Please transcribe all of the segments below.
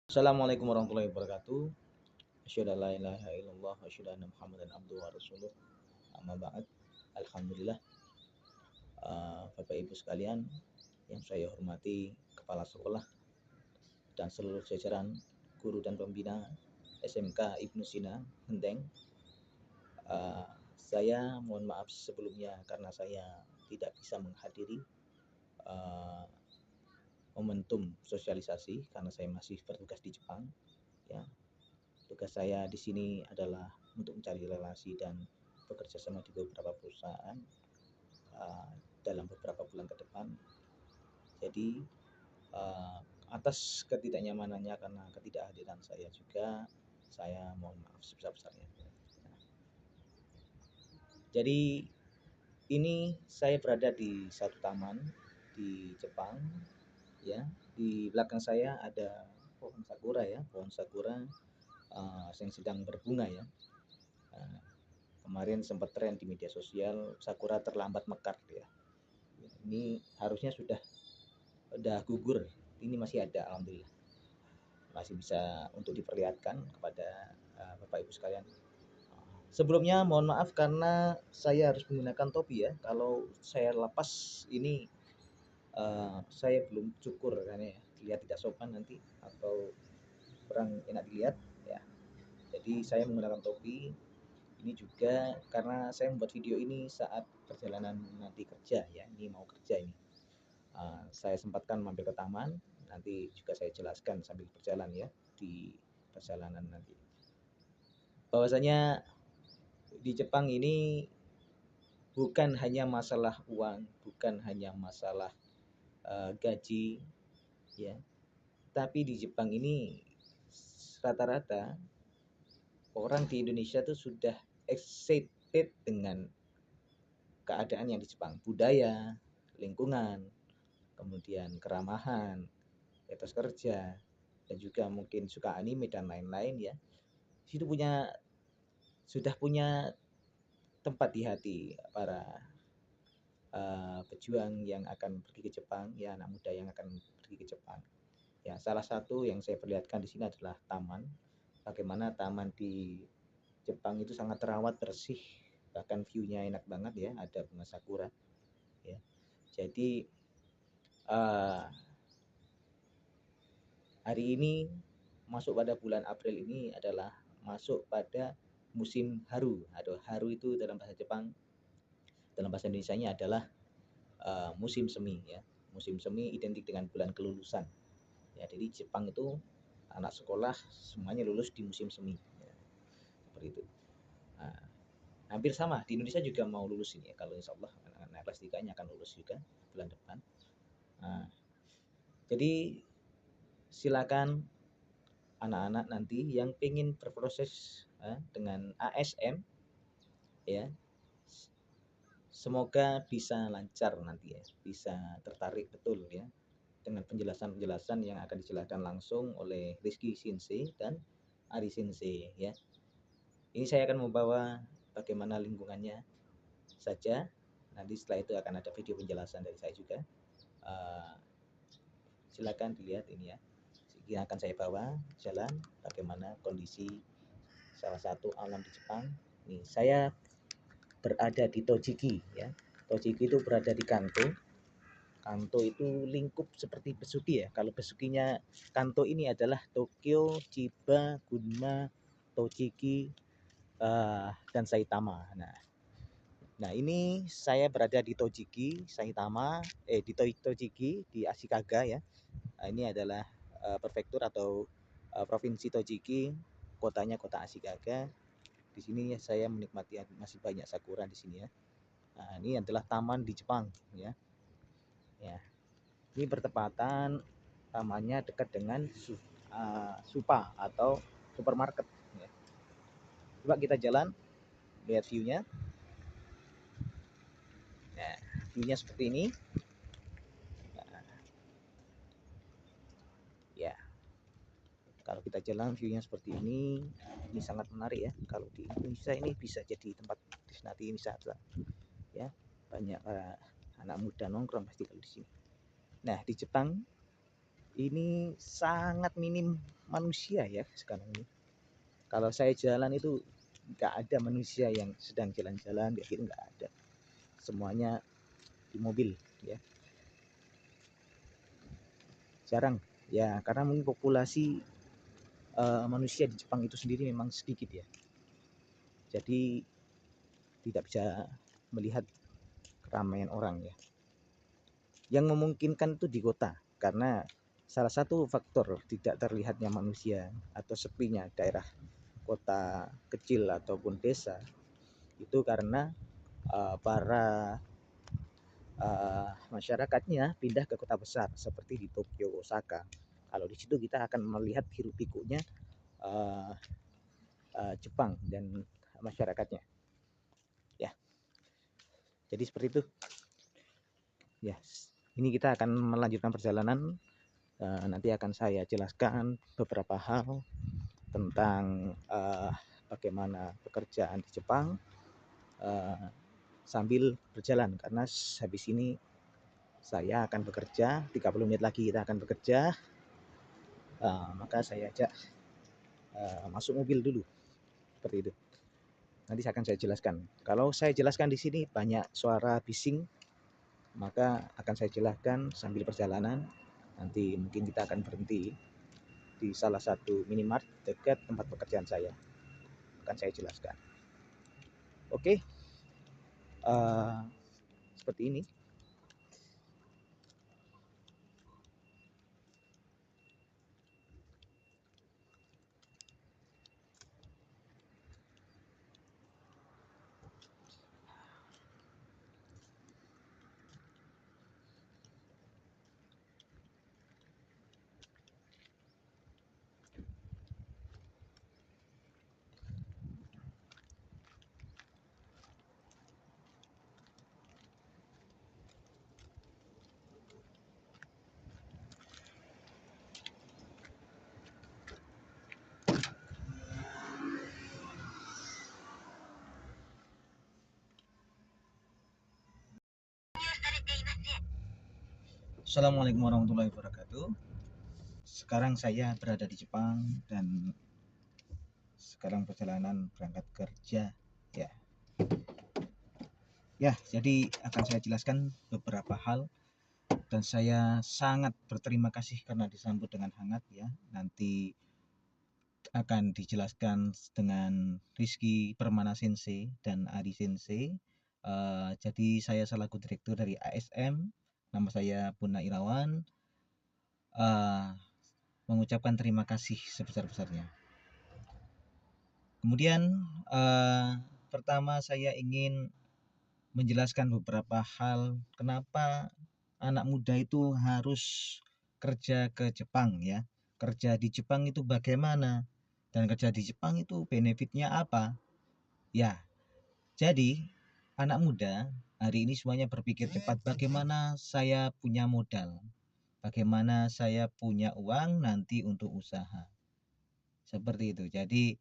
Assalamualaikum warahmatullahi wabarakatuh. Asyhadu an la ilaha illallah wa asyhadu anna Muhammadan abduhu wa rasuluh. Amma ba'd. Alhamdulillah, Bapak Ibu sekalian yang saya hormati, kepala sekolah dan seluruh jajaran guru dan pembina SMK Ibnu Sina Menteng. Saya mohon maaf sebelumnya karena saya tidak bisa menghadiri momentum sosialisasi karena saya masih bertugas di Jepang. Ya, tugas saya di sini adalah untuk mencari relasi dan bekerja sama di beberapa perusahaan dalam beberapa bulan ke depan. Jadi atas ketidaknyamanannya karena ketidakhadiran saya juga, saya mohon maaf sebesar-besarnya. Jadi ini saya berada di satu taman di Jepang, ya. Di belakang saya ada pohon sakura, ya, pohon sakura yang sedang berbunga, ya. Kemarin sempat tren di media sosial, sakura terlambat mekar, ya. Ini harusnya sudah gugur, ini masih ada, alhamdulillah. Masih bisa untuk diperlihatkan kepada Bapak Ibu sekalian. Sebelumnya mohon maaf karena saya harus menggunakan topi, ya. Kalau saya lepas ini saya belum cukur kan, ya. Dilihat tidak sopan nanti atau kurang enak dilihat, ya. Jadi saya menggunakan topi. Ini juga karena saya membuat video ini saat perjalanan nanti kerja, ya. Ini mau kerja ini. Saya sempatkan mampir ke taman, nanti juga saya jelaskan sambil berjalan, ya, di perjalanan nanti. Bahwasanya di Jepang ini bukan hanya masalah uang, bukan hanya masalah gaji, ya. Tapi di Jepang ini rata-rata orang di Indonesia tuh sudah excited dengan keadaan yang di Jepang, budaya, lingkungan, kemudian keramahan, etos kerja, dan juga mungkin suka anime dan lain-lain, ya. Situ sudah punya tempat di hati para pejuang yang akan pergi ke Jepang, ya, anak muda yang akan pergi ke Jepang. Ya, salah satu yang saya perlihatkan di sini adalah taman. Bagaimana taman di Jepang itu sangat terawat, bersih, bahkan view-nya enak banget, ya, ada bunga sakura, ya. Jadi hari ini masuk pada bulan April ini adalah masuk pada musim haru. Haru itu dalam bahasa Jepang, dalam bahasa Indonesianya adalah musim semi, ya. Musim semi identik dengan bulan kelulusan, ya. Jadi Jepang itu anak sekolah semuanya lulus di musim semi, ya. Seperti itu. Hampir sama di Indonesia juga mau lulus ini, ya. Kalau insya Allah anak kelas 3-nya akan lulus juga bulan depan. Jadi silakan anak-anak nanti yang ingin berproses dengan ASM, ya, semoga bisa lancar nanti, ya, bisa tertarik betul, ya, dengan penjelasan-penjelasan yang akan dijelaskan langsung oleh Rizky Sensei dan Ari Sensei, ya. Ini saya akan membawa bagaimana lingkungannya saja. Nanti setelah itu akan ada video penjelasan dari saya juga. Silakan dilihat ini, ya. Ini akan saya bawa jalan bagaimana kondisi salah satu alam di Jepang. Nih, saya berada di Tojiki, ya. Tojiki itu berada di Kanto. Kanto itu lingkup seperti Besuki, ya. Kalau Besukinya Kanto ini adalah Tokyo, Chiba, Gunma, Tojiki, dan Saitama. Nah, ini saya berada di Tojiki, Saitama, di Tojiki di Ashikaga, ya. Nah, ini adalah prefektur atau provinsi Tojiki, kotanya kota Ashikaga. Di sini saya menikmati masih banyak sakura di sini, ya. Nah, ini adalah taman di Jepang, ya. Ya. Ini bertepatan tamannya dekat dengan Supa atau supermarket, ya. Coba kita jalan, lihat view-nya. Nah, view-nya seperti ini. Nah, ya. Kalau kita jalan view-nya seperti ini sangat menarik, ya. Kalau di Indonesia ini bisa jadi tempat destinasi wisata, ya. Banyak anak muda nongkrong pasti kalau di sini. Nah, di Jepang ini sangat minim manusia ya sekarang ini. Kalau saya jalan itu nggak ada manusia yang sedang jalan-jalan kayak gitu, nggak ada, semuanya di mobil ya, jarang ya, karena mungkin populasi manusia di Jepang itu sendiri memang sedikit ya, jadi tidak bisa melihat keramaian orang ya. Yang memungkinkan itu di kota, karena salah satu faktor tidak terlihatnya manusia atau sepinya daerah kota kecil ataupun desa itu karena para masyarakatnya pindah ke kota besar seperti di Tokyo, Osaka. Kalau di situ kita akan melihat hiruk pikuknya Jepang dan masyarakatnya. Ya, jadi seperti itu. Ya, ini kita akan melanjutkan perjalanan. Nanti akan saya jelaskan beberapa hal tentang bagaimana pekerjaan di Jepang sambil berjalan, karena habis ini saya akan bekerja, 30 menit lagi kita akan bekerja. Maka saya ajak masuk mobil dulu, seperti itu. Nanti akan saya jelaskan. Kalau saya jelaskan di sini banyak suara bising, maka akan saya jelaskan sambil perjalanan. Nanti mungkin kita akan berhenti di salah satu minimart dekat tempat pekerjaan saya. Akan saya jelaskan. Oke, seperti ini. Assalamualaikum warahmatullahi wabarakatuh. Sekarang saya berada di Jepang dan sekarang perjalanan berangkat kerja ya. Ya, jadi akan saya jelaskan beberapa hal dan saya sangat berterima kasih karena disambut dengan hangat ya. Nanti akan dijelaskan dengan Rizky Permana Sensei dan Ari Sensei. Jadi saya selaku direktur dari ASM, nama saya Puna Irawan, mengucapkan terima kasih sebesar-besarnya. Kemudian pertama saya ingin menjelaskan beberapa hal kenapa anak muda itu harus kerja ke Jepang ya. Kerja di Jepang itu bagaimana, dan kerja di Jepang itu benefitnya apa ya. Jadi anak muda hari ini semuanya berpikir cepat, bagaimana saya punya modal, bagaimana saya punya uang nanti untuk usaha, seperti itu. Jadi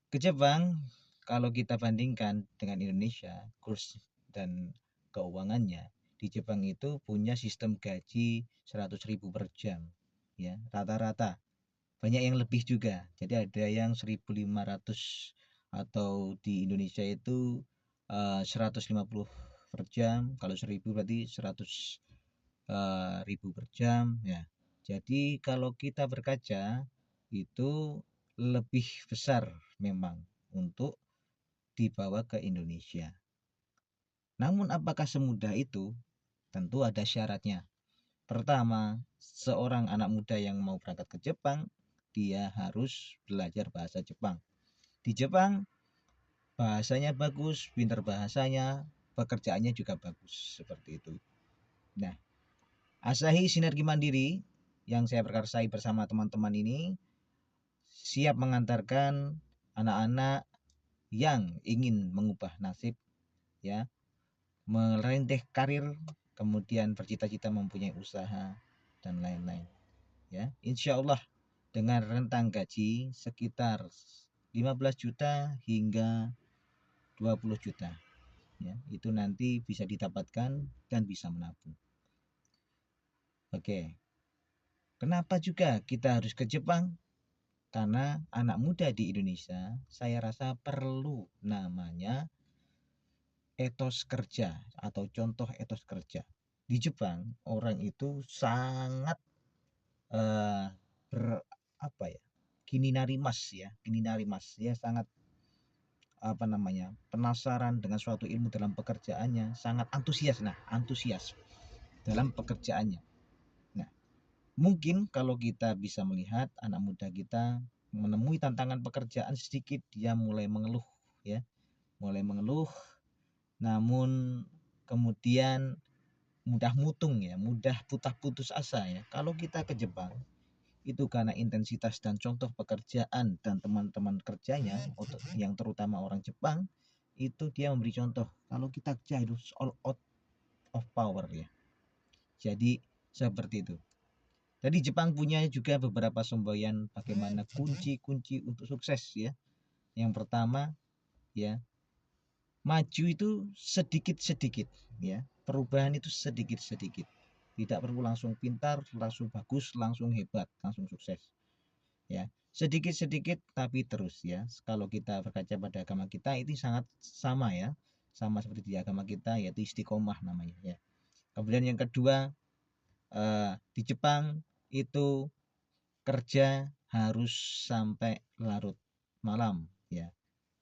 ke Jepang kalau kita bandingkan dengan Indonesia, kurs dan keuangannya, di Jepang itu punya sistem gaji 100.000 per jam ya, rata-rata. Banyak yang lebih juga, jadi ada yang 1.500, atau di Indonesia itu 150 per jam. Kalau 1.000 berarti 100.000 per jam ya. Jadi kalau kita berkaca itu lebih besar memang untuk dibawa ke Indonesia. Namun apakah semudah itu? Tentu ada syaratnya. Pertama, seorang anak muda yang mau berangkat ke Jepang, dia harus belajar bahasa Jepang. Di Jepang bahasanya bagus, pintar bahasanya, pekerjaannya juga bagus, seperti itu. Nah, Asahi Sinergi Mandiri yang saya berkarsai bersama teman-teman ini siap mengantarkan anak-anak yang ingin mengubah nasib ya, merintis karir, kemudian bercita-cita mempunyai usaha dan lain-lain ya. Insya Allah dengan rentang gaji sekitar 15 juta hingga 20 juta ya, itu nanti bisa didapatkan dan bisa menabung. Oke, Kenapa juga kita harus ke Jepang? Karena anak muda di Indonesia saya rasa perlu namanya etos kerja atau contoh etos kerja. Di Jepang orang itu sangat eh, ber, apa ya? Kininarimas ya, sangat apa namanya? Penasaran dengan suatu ilmu dalam pekerjaannya, sangat antusias. Nah, antusias dalam pekerjaannya. Nah, mungkin kalau kita bisa melihat anak muda kita menemui tantangan pekerjaan sedikit, dia mulai mengeluh ya, mulai mengeluh, namun kemudian mudah mutung ya, mudah putus asa ya. Kalau kita ke Jepang itu karena intensitas dan contoh pekerjaan dan teman-teman kerjanya untuk yang terutama orang Jepang itu dia memberi contoh kalau kita kerja itu all out of power ya. Jadi seperti itu. Jadi Jepang punya juga beberapa semboyan bagaimana kunci-kunci untuk sukses ya. Yang pertama ya, maju itu sedikit-sedikit ya. Perubahan itu sedikit-sedikit. Tidak perlu langsung pintar, langsung bagus, langsung hebat, langsung sukses. Ya, sedikit-sedikit tapi terus ya. Kalau kita berkaca pada agama kita itu sangat sama ya. Sama seperti di agama kita yaitu istiqomah namanya ya. Kemudian yang kedua, di Jepang itu kerja harus sampai larut malam ya,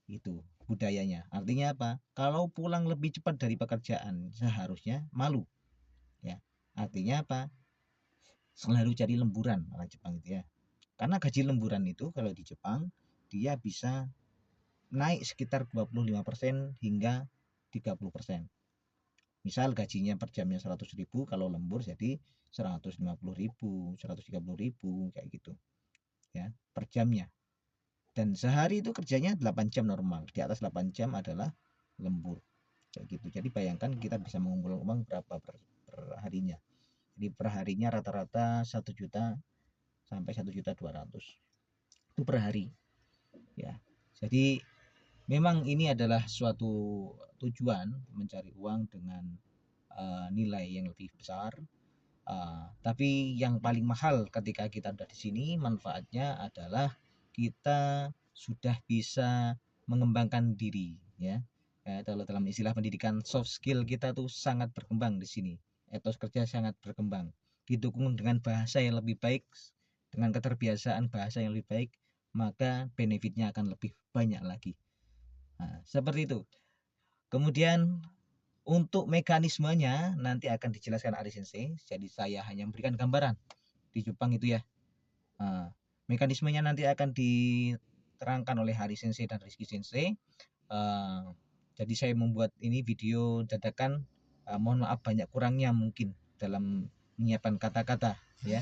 itu budayanya. Artinya apa? Kalau pulang lebih cepat dari pekerjaan seharusnya malu ya. Artinya apa? Selalu cari lemburan orang Jepang itu ya. Karena gaji lemburan itu kalau di Jepang dia bisa naik sekitar 25% hingga 30%. Misal gajinya per jamnya 100.000, kalau lembur jadi 150.000, 130.000 kayak gitu ya per jamnya. Dan sehari itu kerjanya 8 jam normal, di atas 8 jam adalah lembur kayak gitu. Jadi bayangkan kita bisa mengumpulkan uang berapa per harinya. Jadi per harinya rata-rata 1 juta sampai 1.200.000 itu per hari ya. Jadi memang ini adalah suatu tujuan mencari uang dengan nilai yang lebih besar. Tapi yang paling mahal ketika kita udah di sini manfaatnya adalah kita sudah bisa mengembangkan diri ya. Kalau dalam istilah pendidikan soft skill kita tuh sangat berkembang di sini. Etos kerja sangat berkembang. Didukung dengan bahasa yang lebih baik, dengan keterbiasaan bahasa yang lebih baik, maka benefitnya akan lebih banyak lagi. Nah, seperti itu. Kemudian untuk mekanismenya nanti akan dijelaskan Ari Sensei. Jadi saya hanya memberikan gambaran di Jepang itu ya. Nah, mekanismenya nanti akan diterangkan oleh Ari Sensei dan Rizky Sensei. Jadi saya membuat ini video dadakan. Mohon maaf banyak kurangnya mungkin dalam menyiapkan kata-kata ya.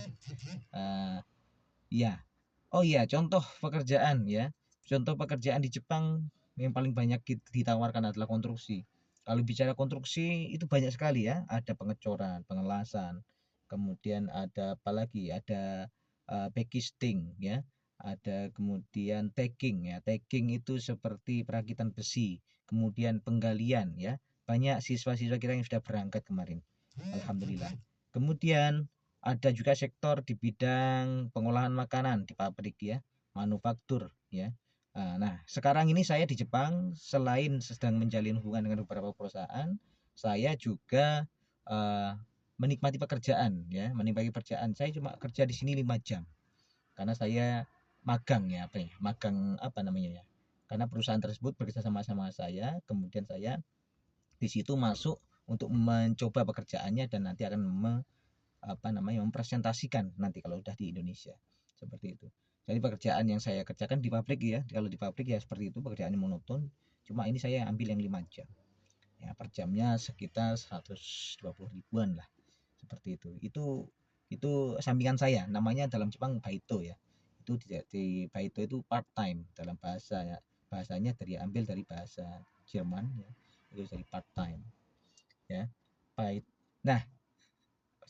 Ya. Oh iya, contoh pekerjaan ya. Contoh pekerjaan di Jepang yang paling banyak ditawarkan adalah konstruksi. Kalau bicara konstruksi itu banyak sekali ya. Ada pengecoran, pengelasan, kemudian ada apa lagi? Ada packaging ya. Ada kemudian tagging ya. Tagging itu seperti perakitan besi, kemudian penggalian ya. Banyak siswa-siswa kita yang sudah berangkat kemarin. Alhamdulillah. Kemudian ada juga sektor di bidang pengolahan makanan di pabrik ya, manufaktur ya. Nah, sekarang ini saya di Jepang selain sedang menjalin hubungan dengan beberapa perusahaan, saya juga menikmati pekerjaan ya, menikmati pekerjaan. Saya cuma kerja di sini 5 jam karena saya magang ya, magang apa namanya ya. Karena perusahaan tersebut bekerja sama saya, kemudian saya di situ masuk untuk mencoba pekerjaannya dan nanti akan mempresentasikan nanti kalau udah di Indonesia seperti itu. Jadi pekerjaan yang saya kerjakan di pabrik ya, kalau di pabrik ya seperti itu pekerjaannya monoton. Cuma ini saya ambil yang 5 jam ya, per jamnya sekitar 120.000-an lah seperti itu. Itu sampingan saya, namanya dalam Jepang baito ya. Itu di baito itu part time dalam bahasa ya, bahasanya ambil dari bahasa Jerman ya, itu dari part time ya. Baik. Nah,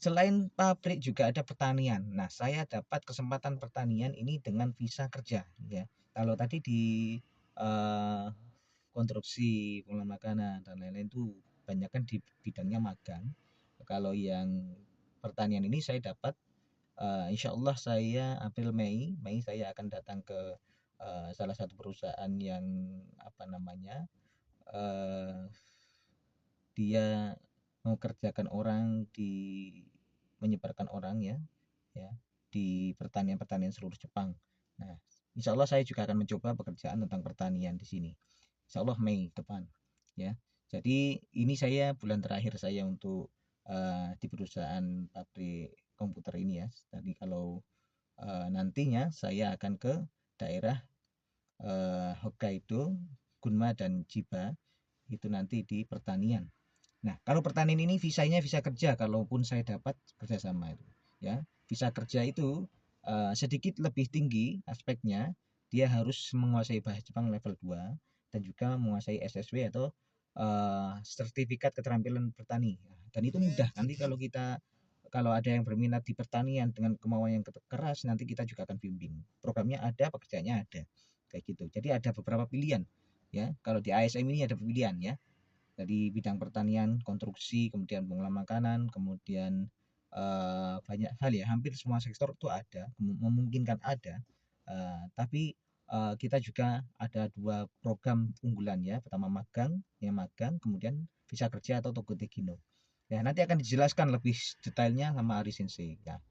selain pabrik juga ada pertanian. Nah, saya dapat kesempatan pertanian ini dengan visa kerja ya. Kalau tadi di eh, konstruksi, pengolahan makanan dan lain-lain itu banyak kan di bidangnya magang. Kalau yang pertanian ini saya dapat Insya Allah saya April Mei saya akan datang ke salah satu perusahaan yang apa namanya eh, dia mengerjakan orang di menyebarkan orang ya di pertanian seluruh Jepang. Nah, insya Allah saya juga akan mencoba pekerjaan tentang pertanian di sini. Insya Allah Mei depan ya. Jadi ini saya bulan terakhir saya untuk di perusahaan pabrik komputer ini ya. Tadi kalau nantinya saya akan ke daerah Hokkaido, Gunma dan Chiba itu nanti di pertanian. Nah, kalau pertanian ini visanya visa kerja kalaupun saya dapat kerjasama itu ya. Visa kerja itu sedikit lebih tinggi aspeknya, dia harus menguasai bahasa Jepang level 2 dan juga menguasai SSW atau sertifikat keterampilan bertani. Dan itu mudah nanti kalau ada yang berminat di pertanian dengan kemauan yang keras nanti kita juga akan bimbing. Programnya ada, pekerjaannya ada. Kayak gitu. Jadi ada beberapa pilihan ya. Kalau di ASM ini ada pilihan ya dari bidang pertanian, konstruksi, kemudian pengolahan makanan, kemudian banyak hal ya, hampir semua sektor itu ada, memungkinkan ada. Tapi kita juga ada dua program unggulan ya, pertama magang, kemudian visa kerja atau Togo Tegino. Ya, nanti akan dijelaskan lebih detailnya sama Ari Sensei. Ya.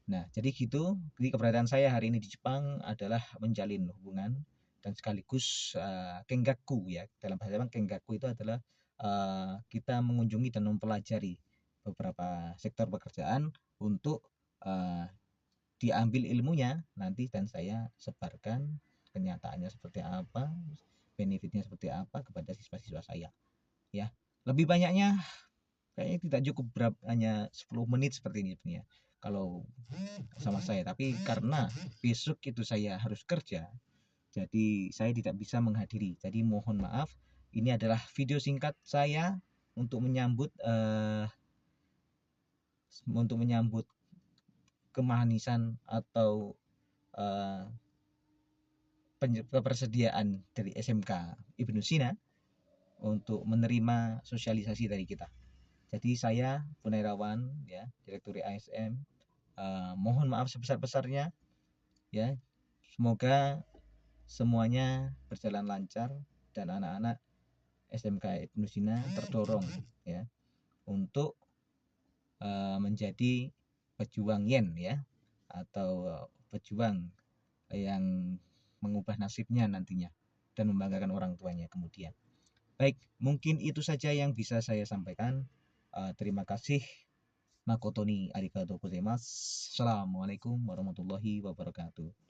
Nah, jadi gitu. Jadi keberadaan saya hari ini di Jepang adalah menjalin hubungan dan sekaligus kengaku ya. Dalam bahasa Jepang kengaku itu adalah kita mengunjungi dan mempelajari beberapa sektor pekerjaan untuk uh, diambil ilmunya nanti dan saya sebarkan kenyataannya seperti apa, benefitnya seperti apa kepada siswa-siswa saya. Ya, lebih banyaknya kayaknya tidak cukup hanya 10 menit seperti ini sebenarnya kalau sama saya, tapi karena besok itu saya harus kerja jadi saya tidak bisa menghadiri, jadi mohon maaf. Ini adalah video singkat saya untuk menyambut kemahanisan atau eh, kepersediaan dari SMK Ibnu Sina untuk menerima sosialisasi dari kita. Jadi saya Punerawan ya, Direktur ASM, mohon maaf sebesar-besarnya ya. Semoga semuanya berjalan lancar dan anak-anak SMK Ibnu Sina terdorong ya untuk menjadi pejuang yen ya atau pejuang yang mengubah nasibnya nantinya dan membanggakan orang tuanya kemudian. Baik, mungkin itu saja yang bisa saya sampaikan. Terima kasih. Makoto ni arigatou gozaimasu. Assalamualaikum warahmatullahi wabarakatuh.